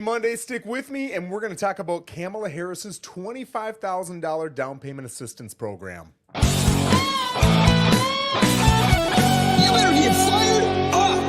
Monday, stick with me, and we're going to talk about Kamala Harris's $25,000 down payment assistance program. You better get fired up.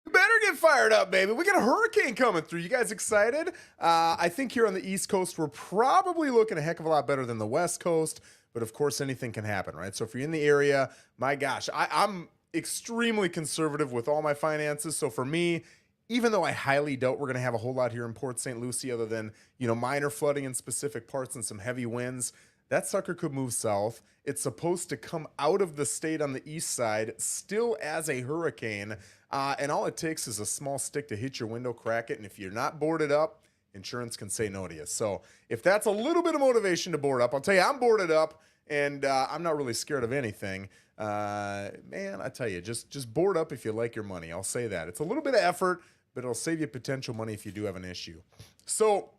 You better get fired up, baby. We got a hurricane coming through. You guys excited? I think here on the East Coast, we're probably looking a heck of a lot better than the West Coast, but of course, anything can happen, right? So if you're in the area, my gosh, I'm extremely conservative with all my finances. So for me, even though I highly doubt we're going to have a whole lot here in Port St. Lucie other than, minor flooding in specific parts and some heavy winds, that sucker could move south. It's supposed to come out of the state on the east side still as a hurricane, and all it takes is a small stick to hit your window, crack it, and if you're not boarded up, insurance can say no to you. So if that's a little bit of motivation to board up, I'll tell you, I'm boarded up, and I'm not really scared of anything. Man, I tell you, just board up if you like your money. I'll say that. It's a little bit of effort, but it'll save you potential money if you do have an issue. So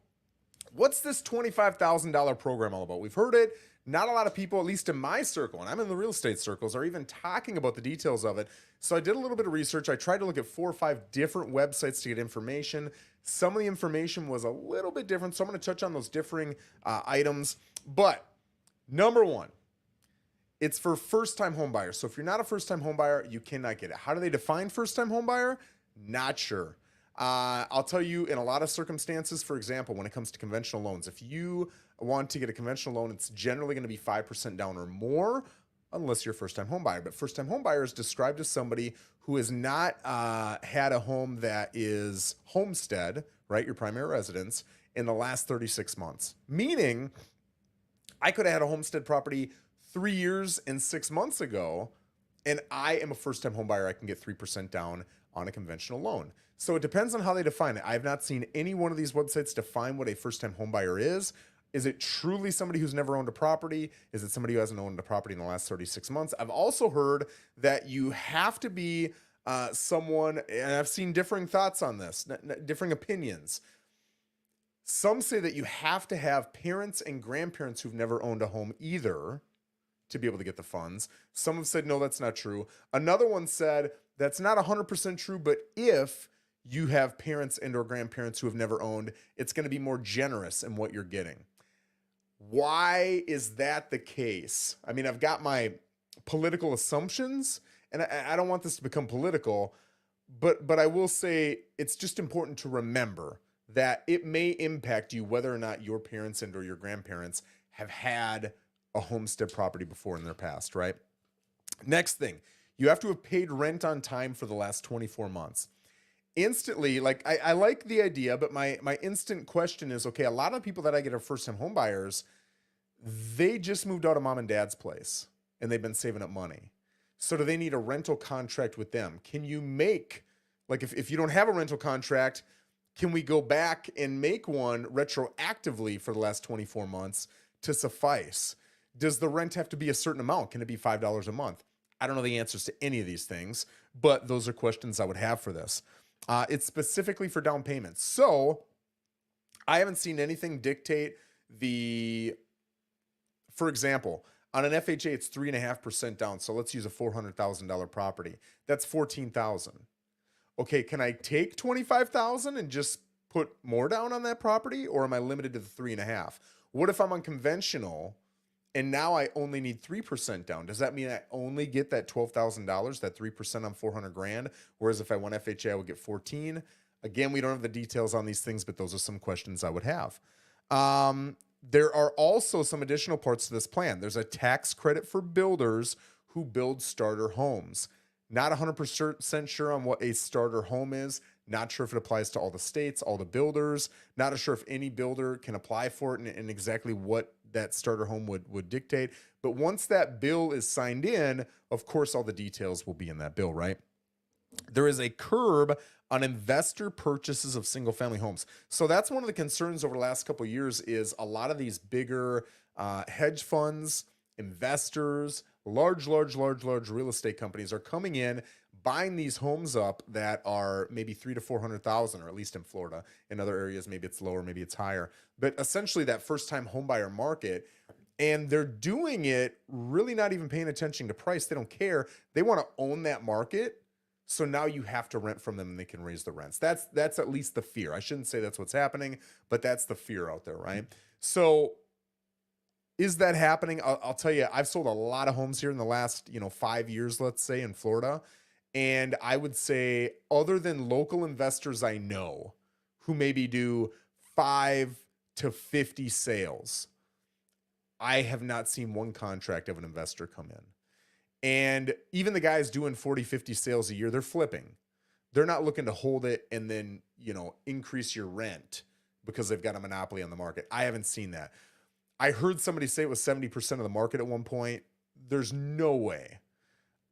what's this $25,000 program all about? We've heard it. Not a lot of people, at least in my circle, and I'm in the real estate circles, are even talking about the details of it. So I did a little bit of research. I tried to look at 4 or 5 different websites to get information. Some of the information was a little bit different, so I'm going to touch on those differing items. But number one, it's for first-time home buyers. So if you're not a first-time home buyer, you cannot get it. How do they define first-time home buyer? Not sure. I'll tell you, in a lot of circumstances, for example, when it comes to conventional loans, if you want to get a conventional loan, it's generally going to be 5% down or more, unless you're a first-time home buyer. But first-time home buyer is described as somebody who has not had a home that is homestead, right, your primary residence, in the last 36 months. Meaning, I could have had a homestead property 3 years and 6 months ago, and I am a first-time home buyer. I can get 3% down on a conventional loan. So it depends on how they define it. I have not seen any one of these websites define what a first-time home buyer is. Is it truly somebody who's never owned a property? Is it somebody who hasn't owned a property in the last 36 months? I've also heard that you have to be someone, and I've seen differing thoughts on this, differing opinions. Some say that you have to have parents and grandparents who've never owned a home either to be able to get the funds. Some have said, no, that's not true. Another one said, that's not 100% true, but if you have parents and or grandparents who have never owned, it's going to be more generous in what you're getting. Why is that the case? I mean, I've got my political assumptions, and I don't want this to become political, but I will say it's just important to remember that it may impact you whether or not your parents and or your grandparents have had a homestead property before in their past, right? Next thing, you have to have paid rent on time for the last 24 months. Instantly, like I like the idea, but my instant question is, okay, a lot of people that I get are first-time home buyers, they just moved out of mom and dad's place and they've been saving up money. So do they need a rental contract with them? Can you make, like if you don't have a rental contract, can we go back and make one retroactively for the last 24 months to suffice? Does the rent have to be a certain amount? Can it be $5 a month? I don't know the answers to any of these things, but those are questions I would have for this. It's specifically for down payments. So I haven't seen anything dictate for example, on an FHA, it's 3.5% down. So let's use a $400,000 property. That's $14,000. Okay, can I take $25,000 and just put more down on that property, or am I limited to the 3.5? What if I'm unconventional and now I only need 3% down? Does that mean I only get that $12,000, that 3% on $400,000? Whereas if I went FHA, I would get 14. Again, we don't have the details on these things, but those are some questions I would have. There are also some additional parts to this plan. There's a tax credit for builders who build starter homes. Not 100% sure on what a starter home is. Not sure if it applies to all the states, all the builders. Not sure if any builder can apply for it and exactly what that starter home would dictate. But once that bill is signed in, of course, all the details will be in that bill, right? There is a curb on investor purchases of single family homes. So that's one of the concerns over the last couple of years is a lot of these bigger hedge funds, investors, large real estate companies are coming in, buying these homes up that are maybe 300,000 to 400,000, or at least in Florida. In other areas, maybe it's lower, maybe it's higher. But essentially that first-time homebuyer market, and they're doing it really not even paying attention to price. They don't care. They want to own that market So now you have to rent from them and they can raise the rents. That's at least the fear. I shouldn't say that's what's happening, but that's the fear out there, right? So is that happening? I'll tell you, I've sold a lot of homes here in the last, 5 years, let's say, in Florida. And I would say, other than local investors I know who maybe do 5 to 50 sales, I have not seen one contract of an investor come in. And even the guys doing 40, 50 sales a year, they're flipping. They're not looking to hold it and then, increase your rent because they've got a monopoly on the market. I haven't seen that. I heard somebody say it was 70% of the market at one point. There's no way.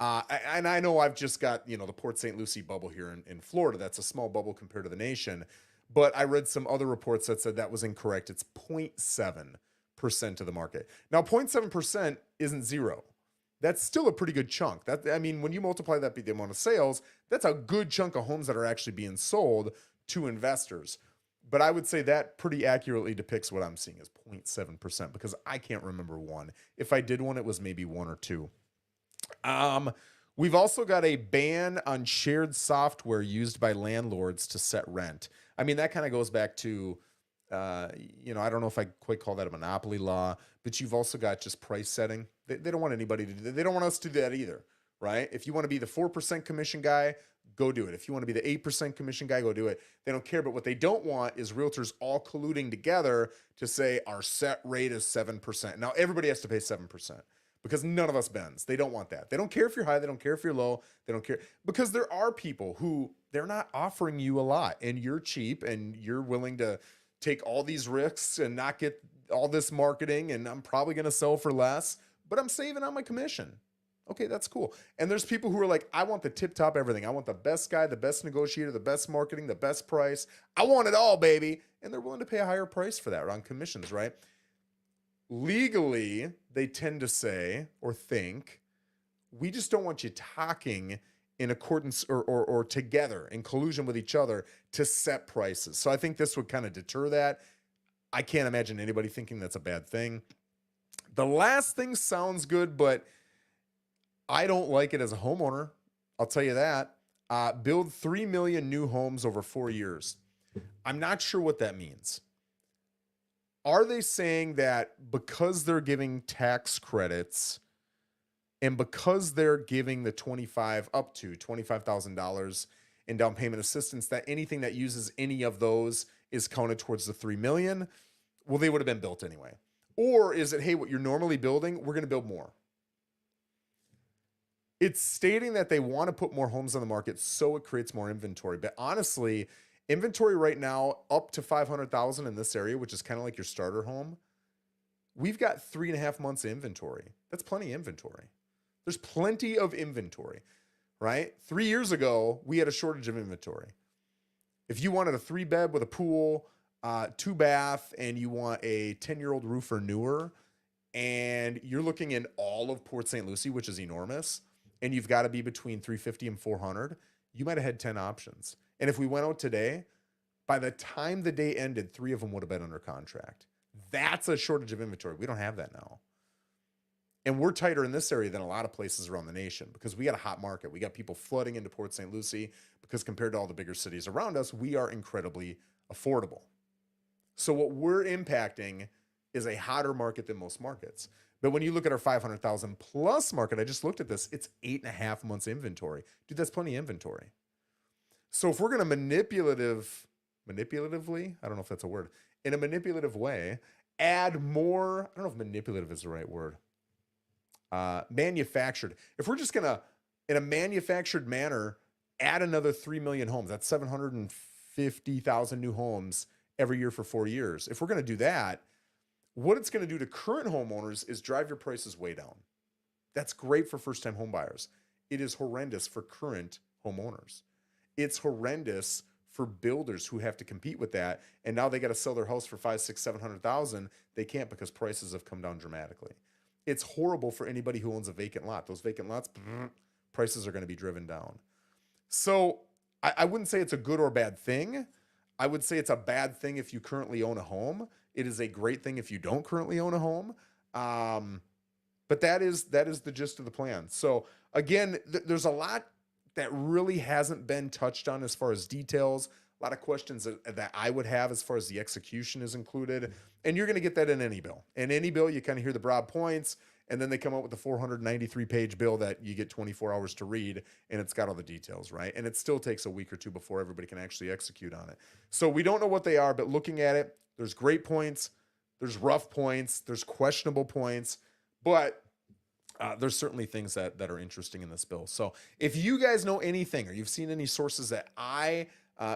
And I know I've just got, the Port St. Lucie bubble here in Florida. That's a small bubble compared to the nation. But I read some other reports that said that was incorrect. It's 0.7% of the market. Now, 0.7% isn't zero. That's still a pretty good chunk. When you multiply that by the amount of sales, that's a good chunk of homes that are actually being sold to investors. But I would say that pretty accurately depicts what I'm seeing as 0.7% because I can't remember one. If I did one, it was maybe one or two. We've also got a ban on shared software used by landlords to set rent. That kind of goes back to, I don't know if I quite call that a monopoly law, but you've also got just price setting. They don't want anybody to do that. They don't want us to do that either, right? If you want to be the 4% commission guy, go do it. If you want to be the 8% commission guy, go do it. They don't care. But what they don't want is realtors all colluding together to say our set rate is 7%. Now everybody has to pay 7%. Because none of us bends. They don't want that. They don't care if you're high. They don't care if you're low. They don't care. Because there are people who they're not offering you a lot and you're cheap and you're willing to take all these risks and not get all this marketing and I'm probably going to sell for less, but I'm saving on my commission. Okay, that's cool. And there's people who are like, I want the tip top everything. I want the best guy, the best negotiator, the best marketing, the best price. I want it all, baby. And they're willing to pay a higher price for that on commissions, right? Legally, they tend to say or think, we just don't want you talking in accordance or together in collusion with each other to set prices. So I think this would kind of deter that. I can't imagine anybody thinking that's a bad thing. The last thing sounds good, but I don't like it as a homeowner. I'll tell you that. Build 3 million new homes over 4 years. I'm not sure what that means. Are they saying that because they're giving tax credits and because they're giving the up to $25,000 in down payment assistance, that anything that uses any of those is counted towards the 3 million? Well, they would have been built anyway. Or is it, hey, what you're normally building, we're going to build more? It's stating that they want to put more homes on the market so it creates more inventory. But honestly, inventory right now up to 500,000 in this area, which is kind of like your starter home. We've got 3.5 months of inventory. That's plenty of inventory. There's plenty of inventory, right? 3 years ago, we had a shortage of inventory. If you wanted a 3-bed with a pool, 2-bath, and you want a 10-year-old roof or newer, and you're looking in all of Port St. Lucie, which is enormous, and you've got to be between 350 and 400, you might have had 10 options. And if we went out today, by the time the day ended, 3 of them would have been under contract. That's a shortage of inventory. We don't have that now. And we're tighter in this area than a lot of places around the nation because we got a hot market. We got people flooding into Port St. Lucie because compared to all the bigger cities around us, we are incredibly affordable. So what we're impacting is a hotter market than most markets. But when you look at our 500,000 plus market, I just looked at this, it's 8.5 months inventory. Dude, that's plenty of inventory. So if we're going to manipulatively, I don't know if that's a word, in a manipulative way, add more, I don't know if manipulative is the right word, manufactured. If we're just going to, in a manufactured manner, add another 3 million homes, that's 750,000 new homes every year for 4 years. If we're going to do that, what it's going to do to current homeowners is drive your prices way down. That's great for first-time home buyers. It is horrendous for current homeowners. It's horrendous for builders who have to compete with that. And now they got to sell their house for 500,000, 600,000, 700,000. They can't because prices have come down dramatically. It's horrible for anybody who owns a vacant lot. Those vacant lots, prices are going to be driven down. So I wouldn't say it's a good or bad thing. I would say it's a bad thing if you currently own a home. It is a great thing if you don't currently own a home. But that is the gist of the plan. So again, there's a lot that really hasn't been touched on as far as details. A lot of questions that I would have as far as the execution is included. And you're going to get that in any bill. In any bill, you kind of hear the broad points, and then they come up with a 493 page bill that you get 24 hours to read, and it's got all the details, right? And it still takes a week or two before everybody can actually execute on it. So we don't know what they are, but looking at it, there's great points, there's rough points, there's questionable points, but there's certainly things that are interesting in this bill. So if you guys know anything or you've seen any sources that I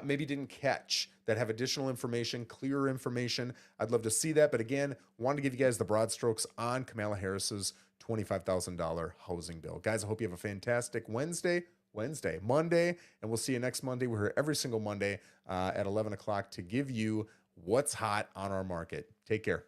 maybe didn't catch that have additional information, clearer information, I'd love to see that. But again, wanted to give you guys the broad strokes on Kamala Harris's $25,000 housing bill. Guys, I hope you have a fantastic Monday, and we'll see you next Monday. We're here every single Monday at 11 o'clock to give you what's hot on our market. Take care.